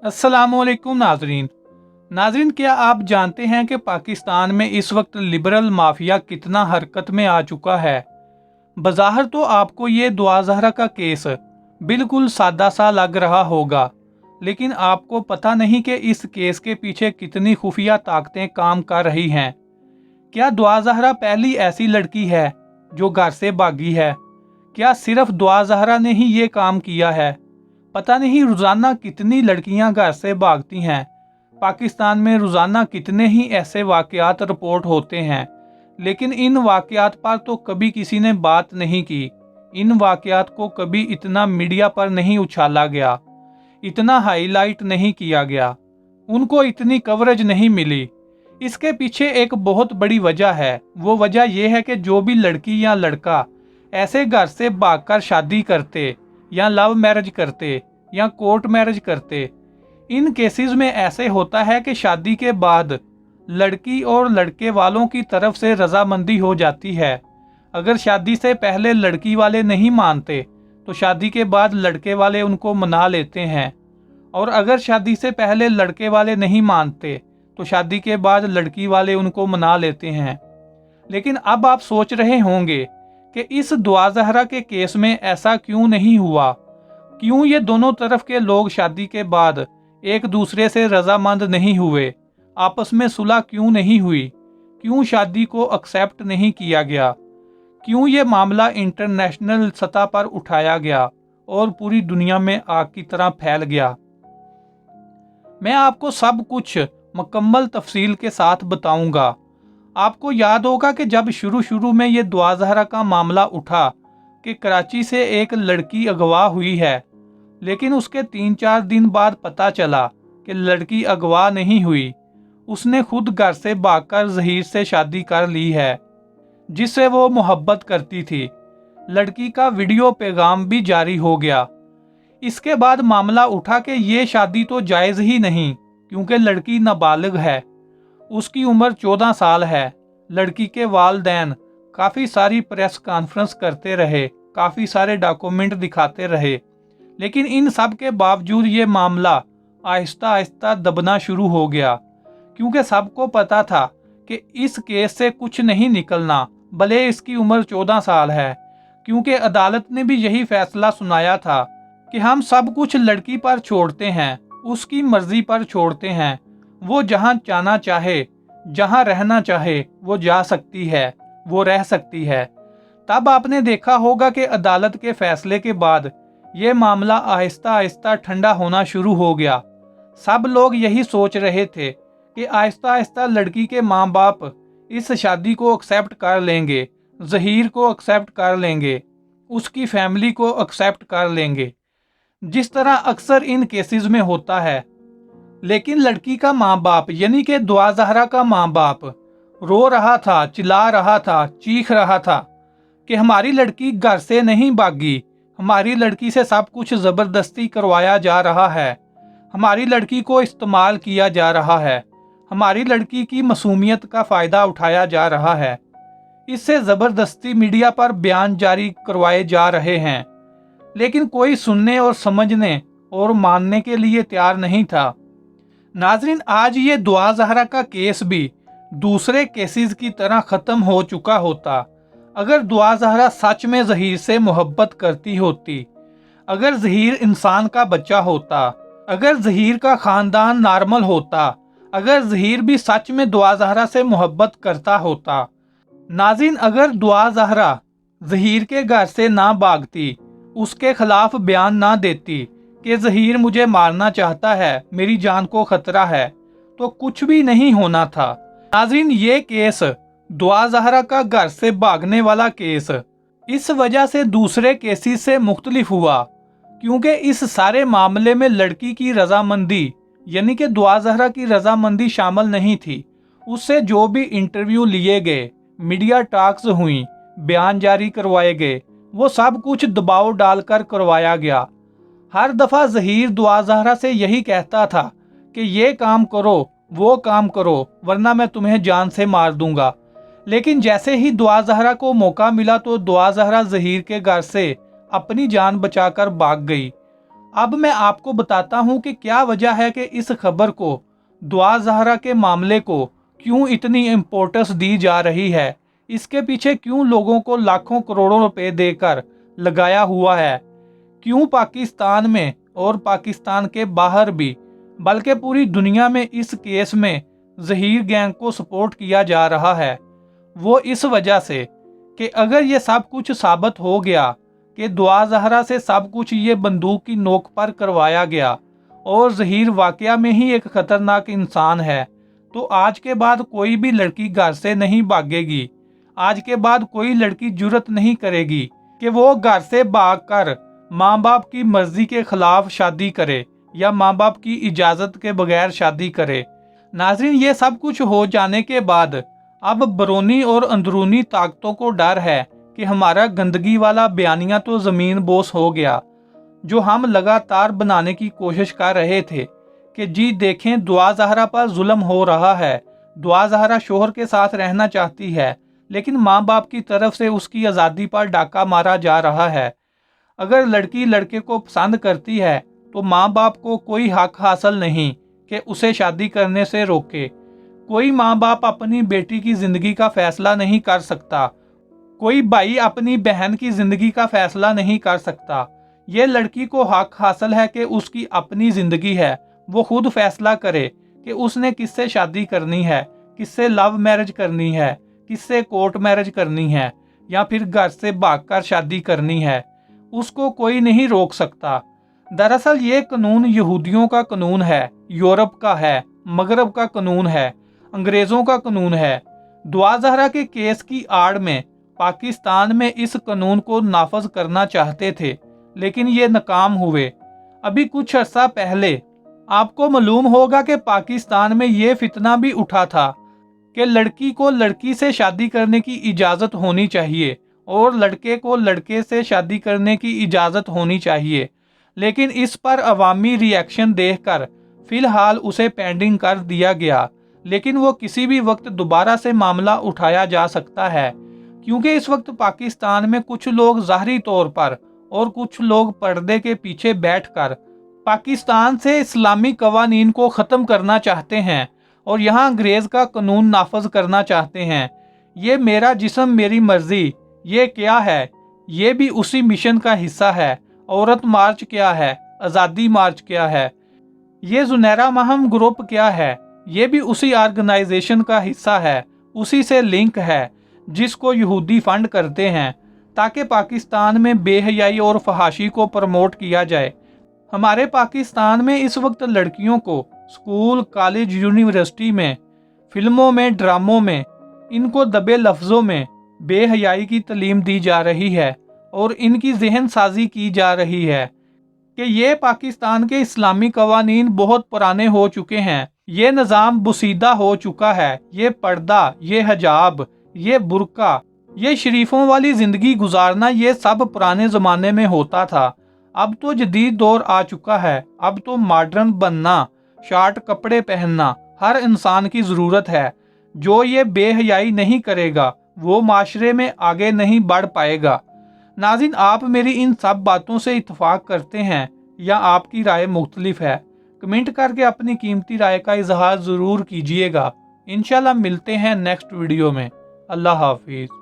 अस्सलामुअलैकुम नाजरीन, क्या आप जानते हैं कि पाकिस्तान में इस वक्त लिबरल माफिया कितना हरकत में आ चुका है। बज़ाहिर तो आपको ये दुआ ज़हरा का केस बिल्कुल सादा सा लग रहा होगा, लेकिन आपको पता नहीं कि इस केस के पीछे कितनी खुफिया ताकतें काम कर रही हैं। क्या दुआ ज़हरा पहली ऐसी लड़की है जो घर से भागी है? क्या सिर्फ दुआ ज़हरा ने ही ये काम किया है? पता नहीं रोज़ाना कितनी लड़कियां घर से भागती हैं। पाकिस्तान में रोज़ाना कितने ही ऐसे वाक़यात रिपोर्ट होते हैं, लेकिन इन वाक़यात पर तो कभी किसी ने बात नहीं की। इन वाक़यात को कभी इतना मीडिया पर नहीं उछाला गया, इतना हाईलाइट नहीं किया गया, उनको इतनी कवरेज नहीं मिली। इसके पीछे एक बहुत बड़ी वजह है। वो वजह यह है कि जो भी लड़की या लड़का ऐसे घर से भागकर शादी करते या लव मैरिज करते या कोर्ट मैरिज करते, इन केसेस में ऐसे होता है कि शादी के बाद लड़की और लड़के वालों की तरफ से रजामंदी हो जाती है। अगर शादी से पहले लड़की वाले नहीं मानते तो शादी के बाद लड़के वाले उनको मना लेते हैं, और अगर शादी से पहले लड़के वाले नहीं मानते तो शादी के बाद लड़की वाले उनको मना लेते हैं। लेकिन अब आप सोच रहे होंगे कि इस दुआ ज़हरा के केस में ऐसा क्यों नहीं हुआ? क्यों ये दोनों तरफ के लोग शादी के बाद एक दूसरे से रजामंद नहीं हुए? आपस में सुलह क्यों नहीं हुई? क्यों शादी को एक्सेप्ट नहीं किया गया? क्यों ये मामला इंटरनेशनल सतह पर उठाया गया और पूरी दुनिया में आग की तरह फैल गया? मैं आपको सब कुछ मुकम्मल तफसील के साथ बताऊंगा। आपको याद होगा कि जब शुरू में ये दुआ ज़हरा का मामला उठा कि कराची से एक लड़की अगवा हुई है, लेकिन उसके 3-4 दिन बाद पता चला कि लड़की अगवा नहीं हुई, उसने खुद घर से भागकर ज़हीर से शादी कर ली है, जिससे वो मोहब्बत करती थी। लड़की का वीडियो पैगाम भी जारी हो गया। इसके बाद मामला उठा कि ये शादी तो जायज़ ही नहीं, क्योंकि लड़की नाबालिग है, उसकी उम्र 14 साल है। लड़की के वालिदैन काफ़ी सारी प्रेस कॉन्फ्रेंस करते रहे, काफ़ी सारे डॉक्यूमेंट दिखाते रहे, लेकिन इन सब के बावजूद ये मामला आहिस्ता आहिस्ता दबना शुरू हो गया, क्योंकि सबको पता था कि इस केस से कुछ नहीं निकलना, भले इसकी उम्र 14 साल है, क्योंकि अदालत ने भी यही फैसला सुनाया था कि हम सब कुछ लड़की पर छोड़ते हैं, उसकी मर्जी पर छोड़ते हैं। वो जहाँ जाना चाहे, जहाँ रहना चाहे वो जा सकती है, वो रह सकती है। तब आपने देखा होगा कि अदालत के फैसले के बाद ये मामला आहिस्ता आहिस्ता ठंडा होना शुरू हो गया। सब लोग यही सोच रहे थे कि आहिस्ता आहिस्ता लड़की के माँ बाप इस शादी को एक्सेप्ट कर लेंगे, ज़हीर को एक्सेप्ट कर लेंगे, उसकी फैमिली को एक्सेप्ट कर लेंगे, जिस तरह अक्सर इन केसेस में होता है। लेकिन लड़की का माँ बाप यानी कि दुआ ज़हरा का माँ बाप रो रहा था, चिल्ला रहा था, चीख रहा था कि हमारी लड़की घर से नहीं भागी, हमारी लड़की से सब कुछ ज़बरदस्ती करवाया जा रहा है, हमारी लड़की को इस्तेमाल किया जा रहा है, हमारी लड़की की मासूमियत का फ़ायदा उठाया जा रहा है, इससे ज़बरदस्ती मीडिया पर बयान जारी करवाए जा रहे हैं। लेकिन कोई सुनने और समझने और मानने के लिए तैयार नहीं था। नाजरीन, आज ये दुआ ज़हरा का केस भी दूसरे केसेस की तरह ख़त्म हो चुका होता अगर दुआ ज़हरा सच में ज़हीर से मोहब्बत करती होती, अगर ज़हीर इंसान का बच्चा होता, अगर ज़हीर का ख़ानदान नॉर्मल होता, अगर ज़हीर भी सच में दुआ ज़हरा से मोहब्बत करता होता। नाज़रीन, अगर दुआ ज़हरा ज़हीर के घर से ना भागती, उसके खिलाफ बयान ना देती कि ज़हीर मुझे मारना चाहता है, मेरी जान को खतरा है, तो कुछ भी नहीं होना था। नाज़रीन, ये केस दुआ ज़हरा का घर से भागने वाला केस इस वजह से दूसरे केसेस से मुख्तलिफ हुआ, क्योंकि इस सारे मामले में लड़की की रजामंदी यानी कि दुआ ज़हरा की रजामंदी शामिल नहीं थी। उससे जो भी इंटरव्यू लिए गए, मीडिया टॉक्स हुई, बयान जारी करवाए गए, वो सब कुछ दबाव डालकर करवाया गया। हर दफ़ा ज़हीर दुआ ज़हरा से यही कहता था कि ये काम करो, वो काम करो, वरना मैं तुम्हें जान से मार दूंगा। लेकिन जैसे ही दुआ ज़हरा को मौका मिला तो दुआ ज़हरा ज़हीर के घर से अपनी जान बचाकर भाग गई। अब मैं आपको बताता हूँ कि क्या वजह है कि इस खबर को, दुआ ज़हरा के मामले को क्यों इतनी इम्पोर्टेंस दी जा रही है, इसके पीछे क्यों लोगों को लाखों करोड़ों रुपए देकर लगाया हुआ है, क्यों पाकिस्तान में और पाकिस्तान के बाहर भी बल्कि पूरी दुनिया में इस केस में ज़हीर गैंग को सपोर्ट किया जा रहा है। वो इस वजह से कि अगर ये सब कुछ साबित हो गया कि दुआ ज़हरा से सब कुछ ये बंदूक की नोक पर करवाया गया और ज़हीर वाकया में ही एक ख़तरनाक इंसान है, तो आज के बाद कोई भी लड़की घर से नहीं भागेगी। आज के बाद कोई लड़की जुर्रत नहीं करेगी कि वो घर से भागकर माँ बाप की मर्जी के खिलाफ शादी करे या माँ बाप की इजाज़त के बगैर शादी करे। नाज़रीन, ये सब कुछ हो जाने के बाद अब बरौनी और अंदरूनी ताकतों को डर है कि हमारा गंदगी वाला बयानिया तो ज़मीन बोस हो गया, जो हम लगातार बनाने की कोशिश कर रहे थे कि जी देखें दुआ ज़हरा पर जुल्म हो रहा है, दुआ ज़हरा शोहर के साथ रहना चाहती है लेकिन माँ बाप की तरफ से उसकी आज़ादी पर डाका मारा जा रहा है। अगर लड़की लड़के को पसंद करती है तो माँ बाप को कोई हक हासिल नहीं कि उसे शादी करने से रोके। कोई माँ बाप अपनी बेटी की ज़िंदगी का फैसला नहीं कर सकता, कोई भाई अपनी बहन की ज़िंदगी का फैसला नहीं कर सकता। ये लड़की को हक हासिल है कि उसकी अपनी ज़िंदगी है, वो खुद फैसला करे कि उसने किससे शादी करनी है, किससे लव मैरिज करनी है, किससे कोर्ट मैरिज करनी है या फिर घर से भागकर शादी करनी है। उसको कोई नहीं रोक सकता। दरअसल ये कानून यहूदियों का कानून है, यूरोप का है, मगरब का कानून है, अंग्रेज़ों का कानून है। दुआ ज़हरा के केस की आड़ में पाकिस्तान में इस कानून को नाफज करना चाहते थे लेकिन ये नाकाम हुए। अभी कुछ अर्सा पहले आपको मालूम होगा कि पाकिस्तान में ये फितना भी उठा था कि लड़की को लड़की से शादी करने की इजाज़त होनी चाहिए और लड़के को लड़के से शादी करने की इजाज़त होनी चाहिए, लेकिन इस पर अवामी रिएक्शन देखकर फ़िलहाल उसे पेंडिंग कर दिया गया। लेकिन वो किसी भी वक्त दोबारा से मामला उठाया जा सकता है, क्योंकि इस वक्त पाकिस्तान में कुछ लोग ज़ाहरी तौर पर और कुछ लोग पर्दे के पीछे बैठकर पाकिस्तान से इस्लामी कवानीन को ख़त्म करना चाहते हैं और यहाँ अंग्रेज़ का कानून नाफज करना चाहते हैं। ये मेरा जिस्म मेरी मर्जी, ये क्या है? ये भी उसी मिशन का हिस्सा है। औरत मार्च क्या है? आज़ादी मार्च क्या है? ये जुनैरा महम ग्रुप क्या है? ये भी उसी ऑर्गेनाइजेशन का हिस्सा है, उसी से लिंक है जिसको यहूदी फंड करते हैं ताकि पाकिस्तान में बेहयाई और फहाशी को प्रमोट किया जाए। हमारे पाकिस्तान में इस वक्त लड़कियों को स्कूल, कॉलेज, यूनिवर्सिटी में, फिल्मों में, ड्रामों में इनको दबे लफ्ज़ों में बेहयाई की तालीम दी जा रही है और इनकी जहन साजी की जा रही है कि ये पाकिस्तान के इस्लामी कवानीन बहुत पुराने हो चुके हैं, ये निज़ाम बुसीदा हो चुका है, ये पर्दा, ये हिजाब, ये बुर्का, ये शरीफों वाली ज़िंदगी गुजारना, ये सब पुराने ज़माने में होता था। अब तो जदीद दौर आ चुका है, अब तो मॉडर्न बनना, शार्ट कपड़े पहनना हर इंसान की ज़रूरत है। जो ये बेहयाई नहीं करेगा वो माशरे में आगे नहीं बढ़ पाएगा। नाज़रीन, आप मेरी इन सब बातों से इत्तेफाक करते हैं या आपकी राय मुख्तलिफ है? कमेंट करके अपनी कीमती राय का इजहार ज़रूर कीजिएगा। इंशाल्लाह मिलते हैं नेक्स्ट वीडियो में। अल्लाह हाफिज़।